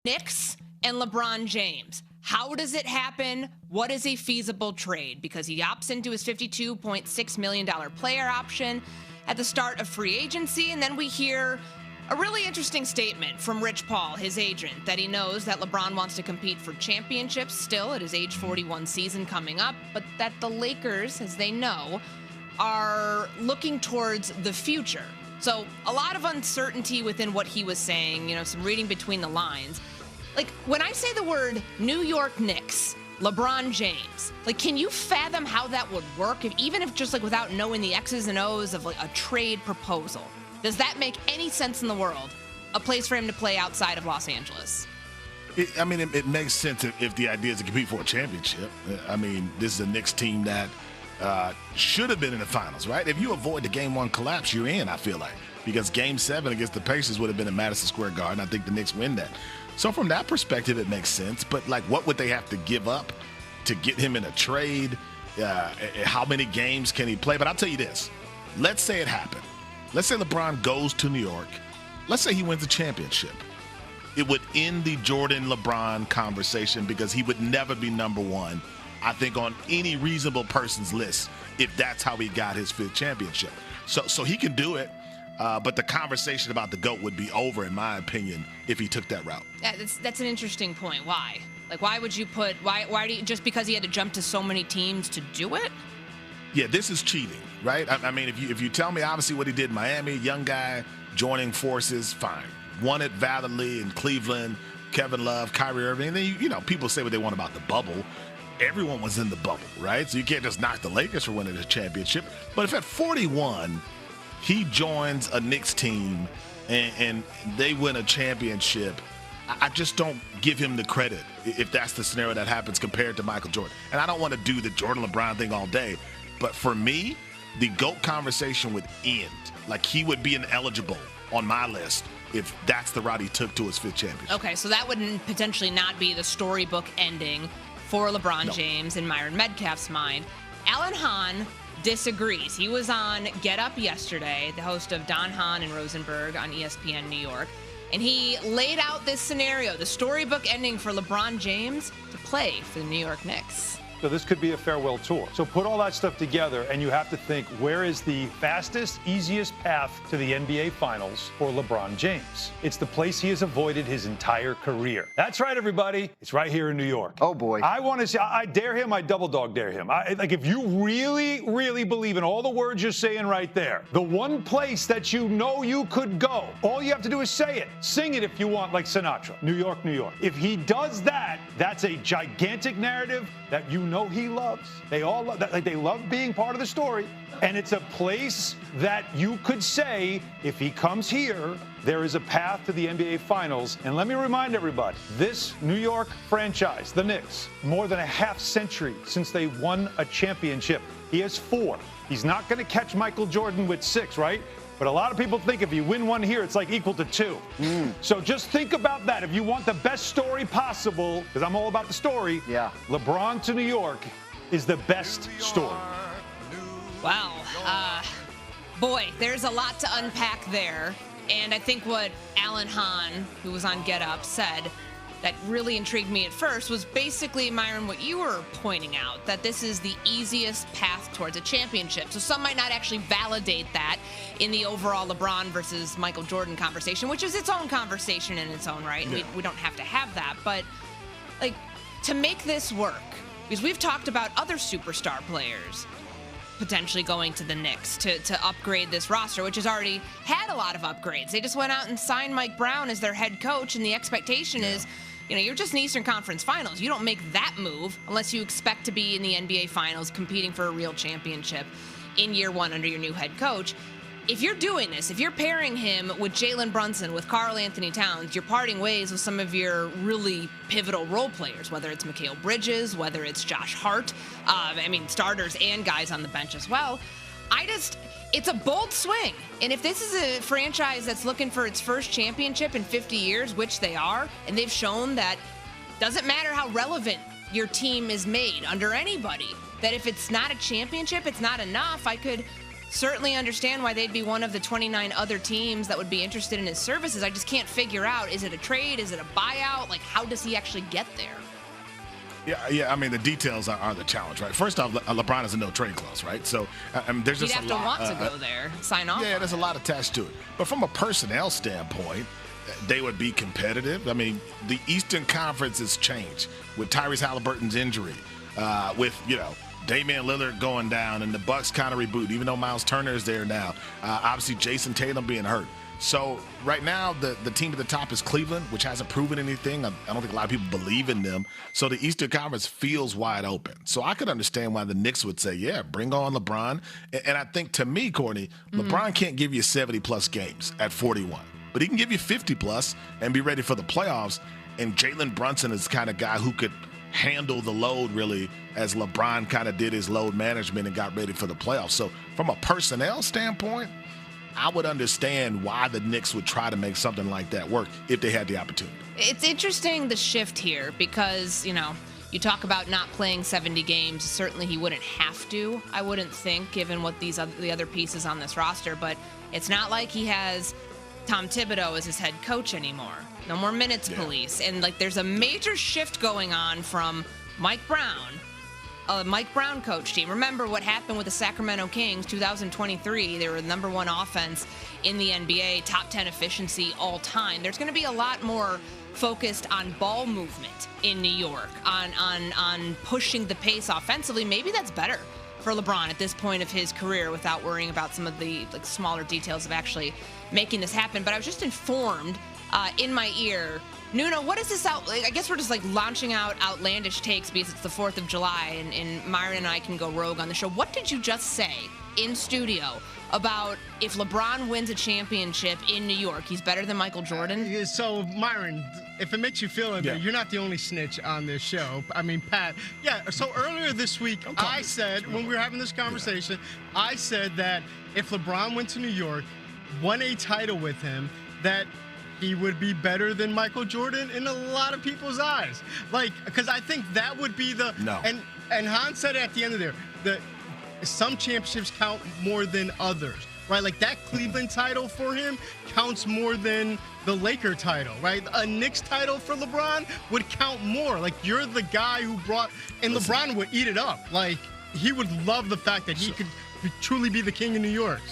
Knicks and LeBron James. How does it happen? What is a feasible trade? Because he opts into his $52.6 million player option at the start of free agency, and then we hear a really interesting statement from Rich Paul, his agent, that he knows that LeBron wants to compete for championships still at his age 41 season coming up, but that the Lakers, as they know, are looking towards the future. So a lot of uncertainty within what he was saying, some reading between the lines. Like, when I say the word New York Knicks, LeBron James, can you fathom how that would work, even if just without knowing the X's and O's of a trade proposal? Does that make any sense in the world? A place for him to play outside of Los Angeles? It makes sense if the idea is to compete for a championship. This is a Knicks team that should have been in the finals, right? If you avoid the Game 1 collapse, you're in, I feel like. Because Game 7 against the Pacers would have been in Madison Square Garden. I think the Knicks win that. So from that perspective, it makes sense. But, what would they have to give up to get him in a trade? How many games can he play? But I'll tell you this. Let's say it happened. Let's say LeBron goes to New York. Let's say he wins a championship. It would end the Jordan-LeBron conversation because he would never be number one, I think, on any reasonable person's list if that's how he got his fifth championship. So he can do it, but the conversation about the GOAT would be over, in my opinion, if he took that route. Yeah, that's an interesting point. Why? Why would you put – why do you – just because he had to jump to so many teams to do it? Yeah, this is cheating, right? If you tell me obviously what he did in Miami, young guy joining forces, fine. Won it validly in Cleveland, Kevin Love, Kyrie Irving. And then, people say what they want about the bubble. Everyone was in the bubble, right? So you can't just knock the Lakers for winning the championship. But if at 41 he joins a Knicks team and they win a championship, I just don't give him the credit if that's the scenario that happens compared to Michael Jordan. And I don't want to do the Jordan-LeBron thing all day. But for me, the GOAT conversation would end. He would be ineligible on my list if that's the route he took to his fifth championship. Okay, so that would potentially not be the storybook ending for LeBron James in Myron Medcalf's mind. Alan Hahn disagrees. He was on Get Up yesterday, the host of Don Hahn and Rosenberg on ESPN New York, and he laid out this scenario, the storybook ending for LeBron James to play for the New York Knicks. So this could be a farewell tour. So put all that stuff together, and you have to think, where is the fastest, easiest path to the NBA Finals for LeBron James? It's the place he has avoided his entire career. That's right, everybody. It's right here in New York. Oh, boy. I want to say, I dare him. I double dog dare him. If you really, really believe in all the words you're saying right there, the one place that you know you could go, all you have to do is say it. Sing it if you want, like Sinatra. New York, New York. If he does that, that's a gigantic narrative that he loves. They all love that. They love being part of the story. And it's a place that you could say, if he comes here, there is a path to the NBA Finals. And let me remind everybody, this New York franchise, the Knicks, more than a half century since they won a championship. He has 4. He's not going to catch Michael Jordan with 6, right? But a lot of people think if you win one here, it's equal to 2. So just think about that. If you want the best story possible, because I'm all about the story, LeBron to New York is the best story. Wow. Boy, there's a lot to unpack there. And I think what Alan Hahn, who was on Get Up, said that really intrigued me at first was basically, Myron, what you were pointing out, that this is the easiest path towards a championship. So some might not actually validate that in the overall LeBron versus Michael Jordan conversation, which is its own conversation in its own right. Yeah. We don't have to have that. But, to make this work, because we've talked about other superstar players potentially going to the Knicks to upgrade this roster, which has already had a lot of upgrades. They just went out and signed Mike Brown as their head coach, and the expectation is, you're just in the Eastern Conference Finals. You don't make that move unless you expect to be in the NBA Finals competing for a real championship in year one under your new head coach. If you're doing this, if you're pairing him with Jalen Brunson, with Karl Anthony Towns, you're parting ways with some of your really pivotal role players, whether it's Mikal Bridges, whether it's Josh Hart, starters and guys on the bench as well. It's a bold swing. And if this is a franchise that's looking for its first championship in 50 years, which they are, and they've shown that doesn't matter how relevant your team is made under anybody, that if it's not a championship, it's not enough. I could certainly understand why they'd be one of the 29 other teams that would be interested in his services. I just can't figure out, is it a trade? Is it a buyout? Like, how does he actually get there? Yeah. I mean, the details are the challenge, right? First off, LeBron is a no-trade clause, right? So there's just He'd have to want to go there, sign off. Yeah, there's a lot attached to it. But from a personnel standpoint, they would be competitive. I mean, the Eastern Conference has changed with Tyrese Halliburton's injury, with, Damian Lillard going down and the Bucks kind of reboot, even though Miles Turner is there now. Obviously, Jason Tatum being hurt. So right now, the team at the top is Cleveland, which hasn't proven anything. I don't think a lot of people believe in them. So the Eastern Conference feels wide open. So I could understand why the Knicks would say, yeah, bring on LeBron. And I think, to me, Courtney, LeBron can't give you 70-plus games at 41. But he can give you 50-plus and be ready for the playoffs. And Jalen Brunson is the kind of guy who could handle the load, really, as LeBron kind of did his load management and got ready for the playoffs. So from a personnel standpoint, I would understand why the Knicks would try to make something like that work if they had the opportunity. It's interesting, the shift here, because, you talk about not playing 70 games. Certainly he wouldn't have to, I wouldn't think, given what the other pieces on this roster. But it's not like he has Tom Thibodeau as his head coach anymore. No more minutes police. And, there's a major shift going on from Mike Brown, a Mike Brown coach team. Remember what happened with the Sacramento Kings, 2023. They were the number one offense in the NBA, top 10 efficiency all time. There's going to be a lot more focused on ball movement in New York, on pushing the pace offensively. Maybe that's better for LeBron at this point of his career without worrying about some of the smaller details of actually making this happen. But I was just informed in my ear, Nuno, what is this out? I guess we're just launching out outlandish takes because it's the 4th of July and Myron and I can go rogue on the show. What did you just say in studio about if LeBron wins a championship in New York, he's better than Michael Jordan? So, Myron, if it makes you feel any better, you're not the only snitch on this show. I mean, Pat. Yeah, so earlier this week, I said, when we were having this conversation, I said that if LeBron went to New York, won a title with him, that he would be better than Michael Jordan in a lot of people's eyes. Because I think that would be the... No. And Hans said it at the end of there, that some championships count more than others, right? That Cleveland title for him counts more than the Laker title, right? A Knicks title for LeBron would count more. You're the guy who brought... And LeBron would eat it up. He would love the fact that he could truly be the king of New York.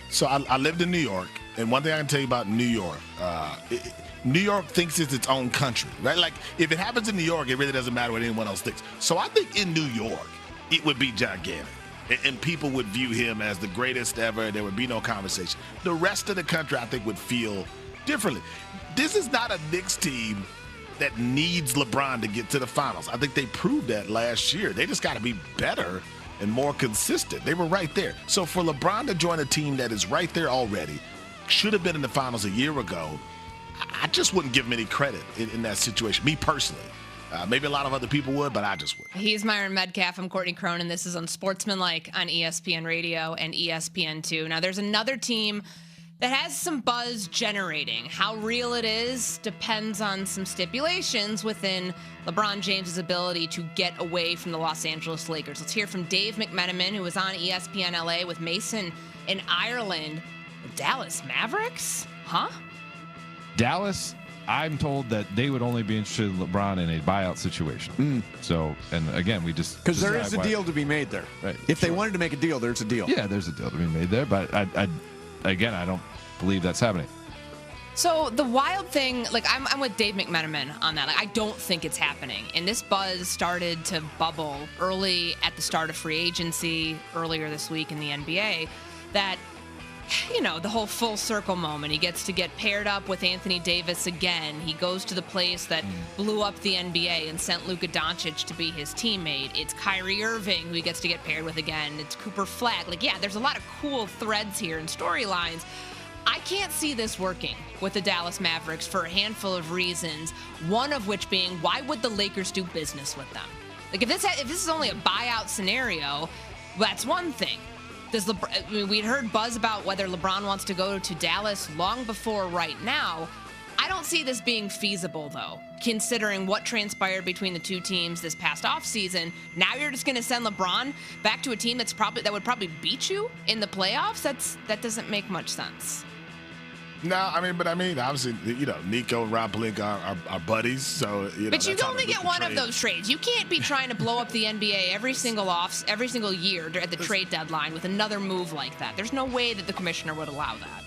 So I lived in New York, and one thing I can tell you about New York, New York thinks it's its own country, right? If it happens in New York, it really doesn't matter what anyone else thinks. So I think in New York, it would be gigantic, and people would view him as the greatest ever. There would be no conversation. The rest of the country, I think, would feel differently. This is not a Knicks team that needs LeBron to get to the finals. I think they proved that last year. They just got to be better and more consistent. They were right there. So for LeBron to join a team that is right there already, should have been in the finals a year ago, I just wouldn't give him any credit in that situation, me personally. Maybe a lot of other people would, but I just wouldn't. He's Myron Medcalf. I'm Courtney Cronin. This is Unsportsmanlike on ESPN Radio and ESPN2. Now, there's another team that has some buzz generating. How real it is depends on some stipulations within LeBron James' ability to get away from the Los Angeles Lakers. Let's hear from Dave McMenamin, who was on ESPN LA with Mason in Ireland. The Dallas Mavericks? Huh? Dallas, I'm told that they would only be interested in LeBron in a buyout situation. So, and again, we just... Because there is a deal to be made there. Right. If they wanted to make a deal, there's a deal. Yeah, there's a deal to be made there, but I don't believe that's happening. So the wild thing, I'm with Dave McMenamin on that. I don't think it's happening. And this buzz started to bubble early at the start of free agency, earlier this week in the NBA, that, the whole full circle moment. He gets to get paired up with Anthony Davis again. He goes to the place that blew up the NBA and sent Luka Doncic to be his teammate. It's Kyrie Irving who he gets to get paired with again. It's Cooper Flag. There's a lot of cool threads here and storylines. I can't see this working with the Dallas Mavericks for a handful of reasons, one of which being, why would the Lakers do business with them? If this is only a buyout scenario, that's one thing. We'd heard buzz about whether LeBron wants to go to Dallas long before right now. I don't see this being feasible, though, considering what transpired between the two teams this past offseason. Now you're just going to send LeBron back to a team that would probably beat you in the playoffs? That doesn't make much sense. No, obviously, Nico and Rob Pelinka are buddies, so But you only get one of those trades. You can't be trying to blow up the NBA every single year at the trade deadline with another move like that. There's no way that the commissioner would allow that.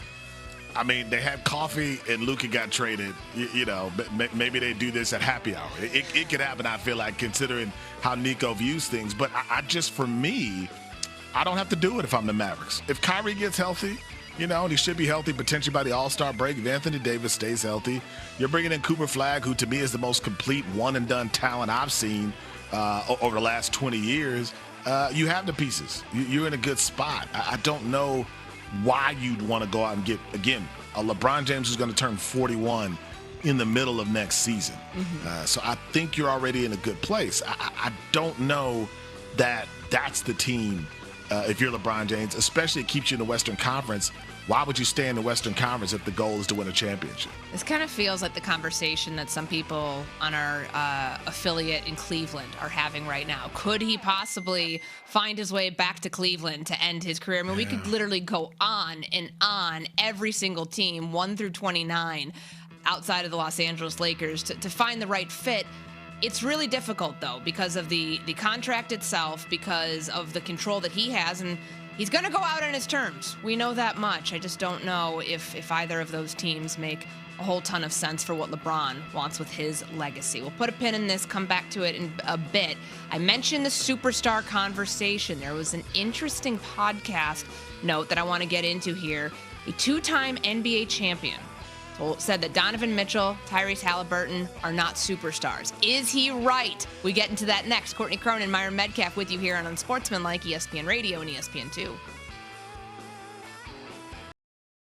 They had coffee and Luka got traded. Maybe they do this at happy hour. It could happen, I feel like, considering how Nico views things. But for me, I don't have to do it if I'm the Mavericks. If Kyrie gets healthy, and he should be healthy potentially by the All-Star break. If Anthony Davis stays healthy, you're bringing in Cooper Flagg, who to me is the most complete one-and-done talent I've seen over the last 20 years. You have the pieces. You're in a good spot. I don't know why you'd want to go out and get, again, a LeBron James who's going to turn 41 in the middle of next season. Mm-hmm. So I think you're already in a good place. I don't know that that's the team. If you're LeBron James, especially it keeps you in the Western Conference, why would you stay in the Western Conference if the goal is to win a championship? This kind of feels like the conversation that some people on our affiliate in Cleveland are having right now. Could he possibly find his way back to Cleveland to end his career? We could literally go on and on, every single team, 1 through 29, outside of the Los Angeles Lakers, to find the right fit. It's really difficult, though, because of the contract itself, because of the control that he has, and he's going to go out on his terms. We know that much. I just don't know if either of those teams make a whole ton of sense for what LeBron wants with his legacy. We'll put a pin in this, come back to it in a bit. I mentioned the superstar conversation. There was an interesting podcast note that I want to get into here. A two-time NBA champion said that Donovan Mitchell, Tyrese Halliburton are not superstars. Is he right? We get into that next. Courtney Cronin, Myron Medcalf with you here on Unsportsmanlike, ESPN Radio and ESPN2.